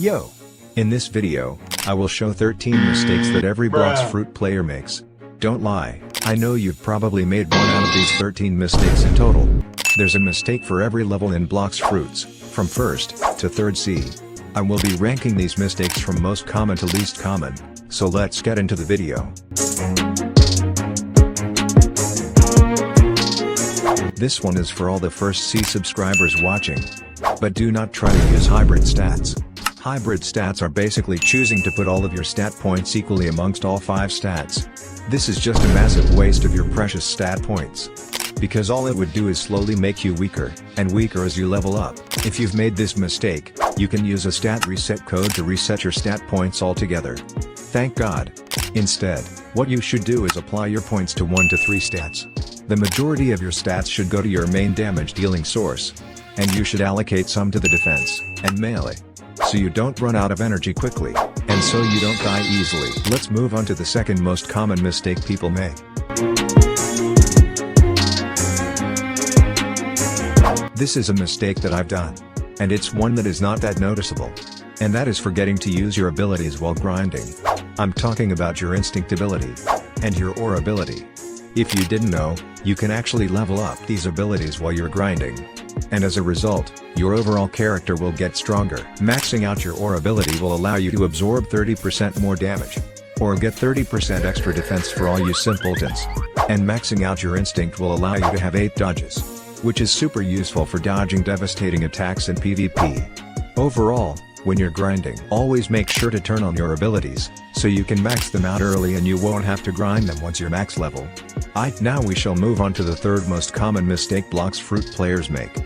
Yo! In this video, I will show 13 mistakes that every Blox fruit player makes. Don't lie, I know you've probably made one out of these 13 mistakes in total. There's a mistake for every level in Blox fruits, from 1st to 3rd C. I will be ranking these mistakes from most common to least common, so let's get into the video. This one is for all the 1st C subscribers watching. But do not try to use hybrid stats. Hybrid stats are basically choosing to put all of your stat points equally amongst all 5 stats. This is just a massive waste of your precious stat points. Because all it would do is slowly make you weaker, and weaker as you level up. If you've made this mistake, you can use a stat reset code to reset your stat points altogether. Thank God. Instead, what you should do is apply your points to 1 to 3 stats. The majority of your stats should go to your main damage dealing source. And you should allocate some to the defense and melee, so you don't run out of energy quickly, and so you don't die easily. Let's move on to the second most common mistake people make. This is a mistake that I've done. And it's one that is not that noticeable. And that is forgetting to use your abilities while grinding. I'm talking about your instinct ability and your aura ability. If you didn't know, you can actually level up these abilities while you're grinding. And as a result, your overall character will get stronger. Maxing out your aura ability will allow you to absorb 30% more damage. Or get 30% extra defense for all you simpletons. And maxing out your instinct will allow you to have 8 dodges. Which is super useful for dodging devastating attacks in PvP. Overall, when you're grinding, always make sure to turn on your abilities, so you can max them out early and you won't have to grind them once you're max level. Now we shall move on to the third most common mistake Blox fruit players make.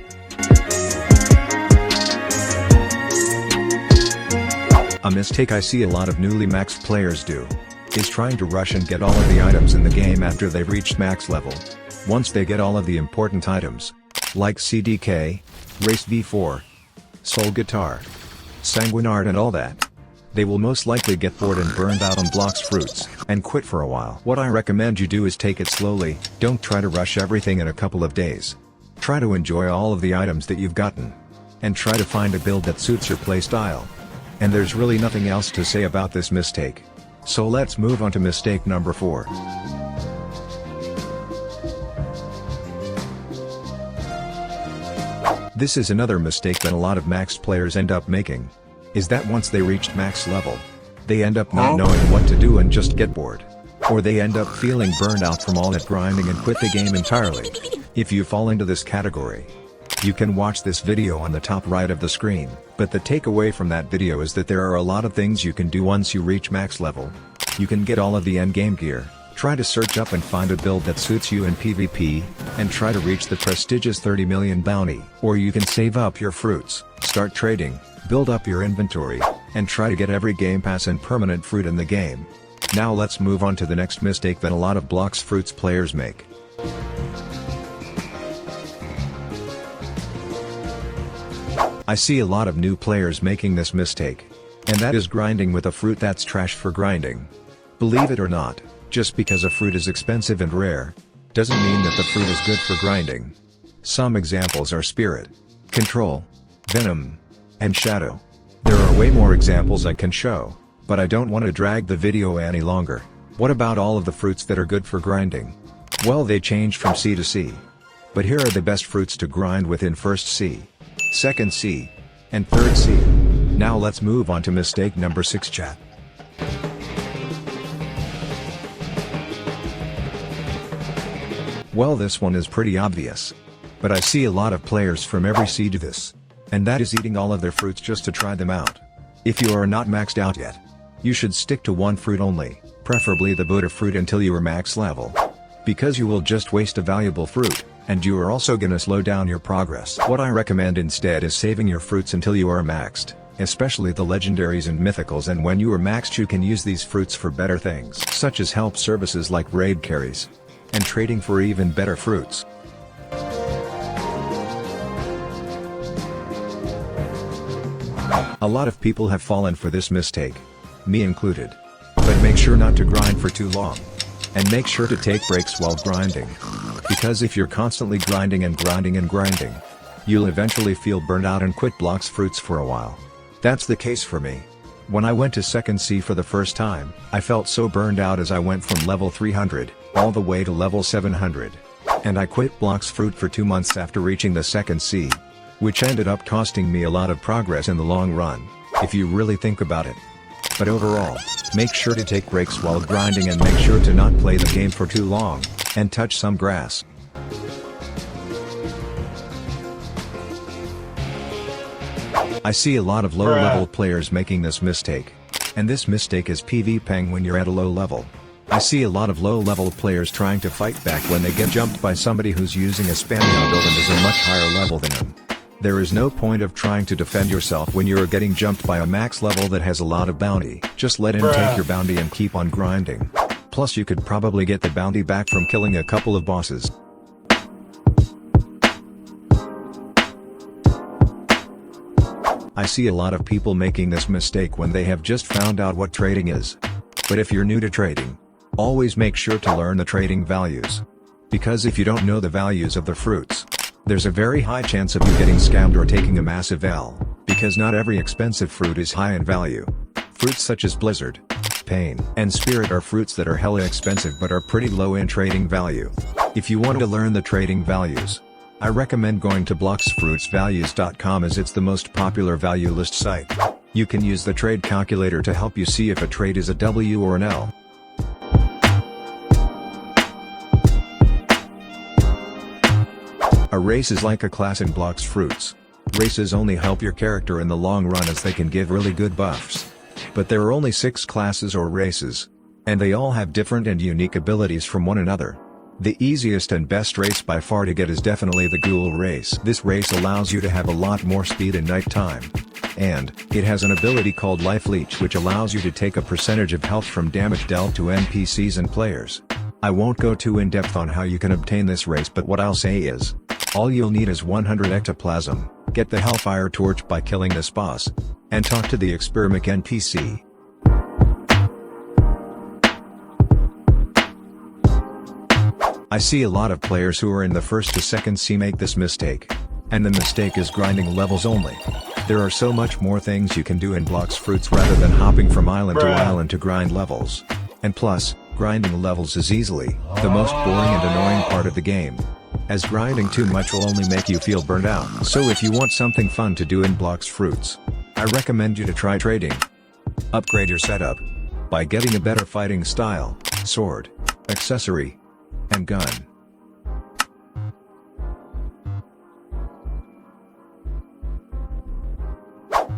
A mistake I see a lot of newly maxed players do is trying to rush and get all of the items in the game after they've reached max level. Once they get all of the important items, like CDK, Race V4, Soul Guitar, Sanguinart and all that, they will most likely get bored and burned out on Blox fruits, and quit for a while. What I recommend you do is take it slowly, don't try to rush everything in a couple of days. Try to enjoy all of the items that you've gotten. And try to find a build that suits your playstyle. And there's really nothing else to say about this mistake. So let's move on to mistake number 4. This is another mistake that a lot of maxed players end up making. Is that once they reached max level, they end up not knowing what to do and just get bored. Or they end up feeling burned out from all that grinding and quit the game entirely. If you fall into this category, you can watch this video on the top right of the screen. But the takeaway from that video is that there are a lot of things you can do once you reach max level. You can get all of the endgame gear. Try to search up and find a build that suits you in PvP, and try to reach the prestigious 30 million bounty. Or you can save up your fruits, start trading, build up your inventory, and try to get every game pass and permanent fruit in the game. Now let's move on to the next mistake that a lot of Blox fruits players make. I see a lot of new players making this mistake. And that is grinding with a fruit that's trash for grinding. Believe it or not, just because a fruit is expensive and rare, doesn't mean that the fruit is good for grinding. Some examples are Spirit, Control, Venom, and Shadow. There are way more examples I can show, but I don't want to drag the video any longer. What about all of the fruits that are good for grinding? Well, they change from C to C. But here are the best fruits to grind with in 1st C, 2nd C, and 3rd C. Now let's move on to mistake number 6, chat. Well, this one is pretty obvious. But I see a lot of players from every C do this. And that is eating all of their fruits just to try them out. If you are not maxed out yet, you should stick to one fruit only, preferably the Buddha fruit until you are max level. Because you will just waste a valuable fruit, and you are also gonna slow down your progress. What I recommend instead is saving your fruits until you are maxed, especially the legendaries and mythicals, and when you are maxed you can use these fruits for better things, such as help services like raid carries. And trading for even better fruits. A lot of people have fallen for this mistake, me included. But make sure not to grind for too long. And make sure to take breaks while grinding. Because if you're constantly grinding and grinding and grinding, you'll eventually feel burned out and quit Blox fruits for a while. That's the case for me. When I went to 2nd C for the first time, I felt so burned out as I went from level 300, all the way to level 700. And I quit Blox Fruit for 2 months after reaching the 2nd C. Which ended up costing me a lot of progress in the long run, if you really think about it. But overall, make sure to take breaks while grinding and make sure to not play the game for too long, and touch some grass. I see a lot of low-level players making this mistake. And this mistake is PvPing when you're at a low level. I see a lot of low-level players trying to fight back when they get jumped by somebody who's using a spammy build and is a much higher level than them. There is no point of trying to defend yourself when you're getting jumped by a max level that has a lot of bounty. Just let him take your bounty and keep on grinding. Plus you could probably get the bounty back from killing a couple of bosses. I see a lot of people making this mistake when they have just found out what trading is. But if you're new to trading, always make sure to learn the trading values. Because if you don't know the values of the fruits, there's a very high chance of you getting scammed or taking a massive L, because not every expensive fruit is high in value. Fruits such as Blizzard, Pain, and Spirit are fruits that are hella expensive but are pretty low in trading value. If you want to learn the trading values, I recommend going to bloxfruitsvalues.com as it's the most popular value list site. You can use the trade calculator to help you see if a trade is a W or an L. A race is like a class in Blox Fruits. Races only help your character in the long run as they can give really good buffs. But there are only 6 classes or races. And they all have different and unique abilities from one another. The easiest and best race by far to get is definitely the Ghoul race. This race allows you to have a lot more speed in night time. And, it has an ability called Life Leech which allows you to take a percentage of health from damage dealt to NPCs and players. I won't go too in depth on how you can obtain this race, but what I'll say is, all you'll need is 100 ectoplasm, get the Hellfire Torch by killing this boss, and talk to the Experimic NPC. I see a lot of players who are in the 1st to 2nd C make this mistake. And the mistake is grinding levels only. There are so much more things you can do in Blox Fruits rather than hopping from island to island to grind levels. And plus, grinding levels is easily the most boring and annoying part of the game. As grinding too much will only make you feel burnt out. So if you want something fun to do in Blox Fruits, I recommend you to try trading. Upgrade your setup by getting a better fighting style, sword, accessory, and gun.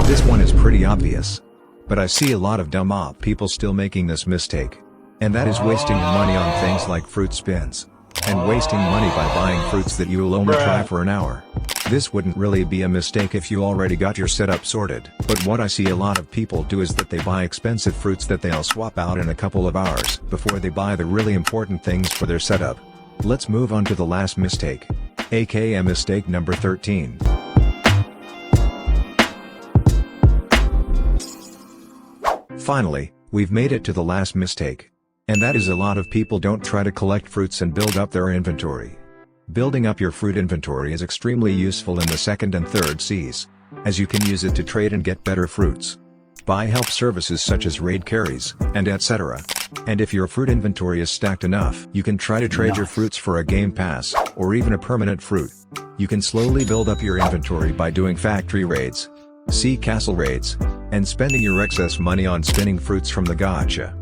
This one is pretty obvious. But I see a lot of dumb people still making this mistake. And that is wasting your money on things like fruit spins. And wasting money by buying fruits that you'll only try for an hour. This wouldn't really be a mistake if you already got your setup sorted. But what I see a lot of people do is that they buy expensive fruits that they'll swap out in a couple of hours before they buy the really important things for their setup. Let's move on to the last mistake. aka mistake number 13. Finally, we've made it to the last mistake. And that is a lot of people don't try to collect fruits and build up their inventory. Building up your fruit inventory is extremely useful in the 2nd and 3rd Cs, as you can use it to trade and get better fruits. Buy help services such as raid carries, and etc. And if your fruit inventory is stacked enough, you can try to trade your fruits for a game pass, or even a permanent fruit. You can slowly build up your inventory by doing factory raids, sea castle raids, and spending your excess money on spinning fruits from the gacha.